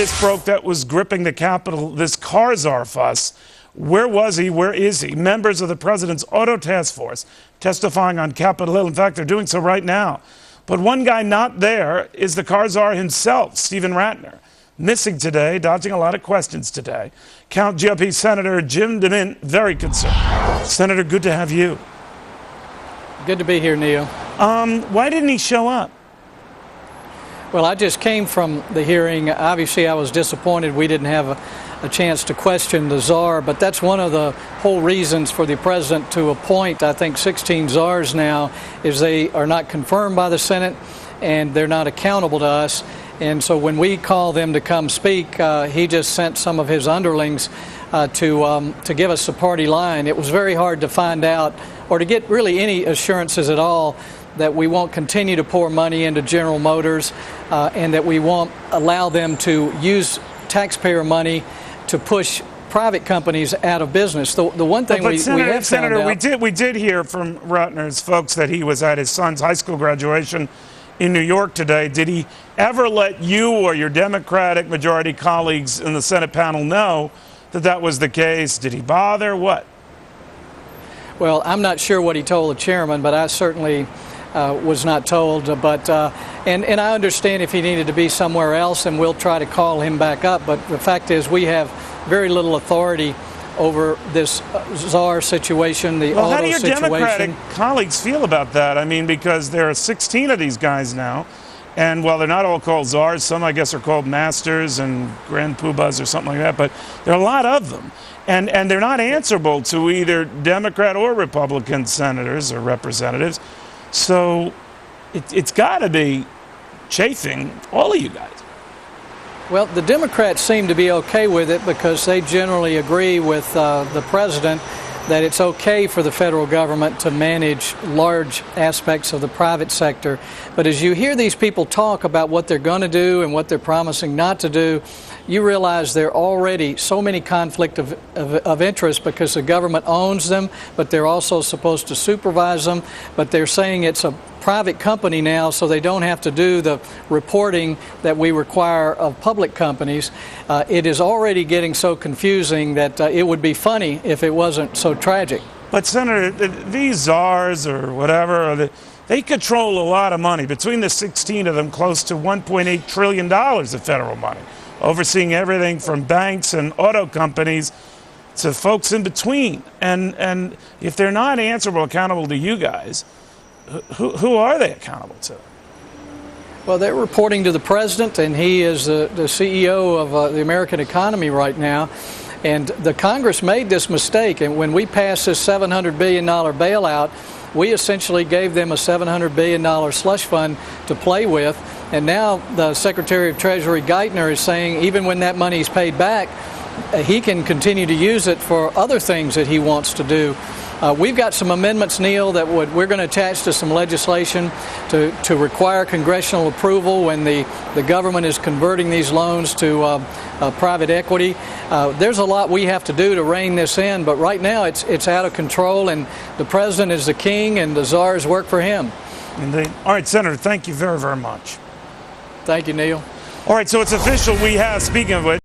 this broke that was gripping the Capitol, this car czar fuss. Where was he? Where is he? Members of the president's auto task force testifying on Capitol Hill. In fact, they're doing so right now. But one guy not there is the car czar himself, Stephen Ratner. Missing today, dodging a lot of questions today. Count GOP Senator Jim DeMint, very concerned. Senator, good to have you. Good to be here, Neil. Why didn't he show up? Well, I just came from the hearing. Obviously, I was disappointed we didn't have a chance to question the czar, but that's one of the whole reasons for the president to appoint, I think, 16 czars now, is they are not confirmed by the Senate and they're not accountable to us. And so when we call them to come speak, he just sent some of his underlings to give us the party line. It was very hard to find out or to get really any assurances at all that we won't continue to pour money into General Motors and that we won't allow them to use taxpayer money to push private companies out of business. The one thing we have found out, we did hear from Ratner's folks that he was at his son's high school graduation in New York today. Did he ever let you or your Democratic majority colleagues in the Senate panel know that that was the case? Did he bother? What? Well, I'm not sure what he told the chairman, but I certainly was not told. But and I understand if he needed to be somewhere else, and we'll try to call him back up. But the fact is, we have very little authority over this czar situation, the auto situation. Well, how do your Democratic colleagues feel about that? I mean, because there are 16 of these guys now, and while they're not all called czars, some I guess are called masters and grand poobahs or something like that, but there are a lot of them. And they're not answerable to either Democrat or Republican senators or representatives. So it's got to be chafing all of you guys. Well, the Democrats seem to be okay with it because they generally agree with the president that it's okay for the federal government to manage large aspects of the private sector. But as you hear these people talk about what they're going to do and what they're promising not to do, you realize there are already so many conflicts of interest because the government owns them, but they're also supposed to supervise them. But they're saying it's a private company now, so they don't have to do the reporting that we require of public companies. It is already getting so confusing that it would be funny if it wasn't so tragic. But Senator, these czars or whatever, they control a lot of money. Between the 16 of them, close to $1.8 trillion of federal money, overseeing everything from banks and auto companies to folks in between. And if they're not answerable, accountable to you guys, who are they accountable to? Well, they're reporting to the president, and he is the CEO of the American economy right now. And the Congress made this mistake, and when we passed this $700 billion bailout, we essentially gave them a $700 billion slush fund to play with. And now the Secretary of Treasury Geithner is saying even when that money is paid back, he can continue to use it for other things that he wants to do. We've got some amendments, Neil, that we're going to attach to some legislation to require congressional approval when the government is converting these loans to private equity. There's a lot we have to do to rein this in, but right now it's out of control, and the president is the king, and the czars work for him. Indeed. All right, Senator, thank you very, very much. Thank you, Neil. All right, so it's official. We have, speaking of which,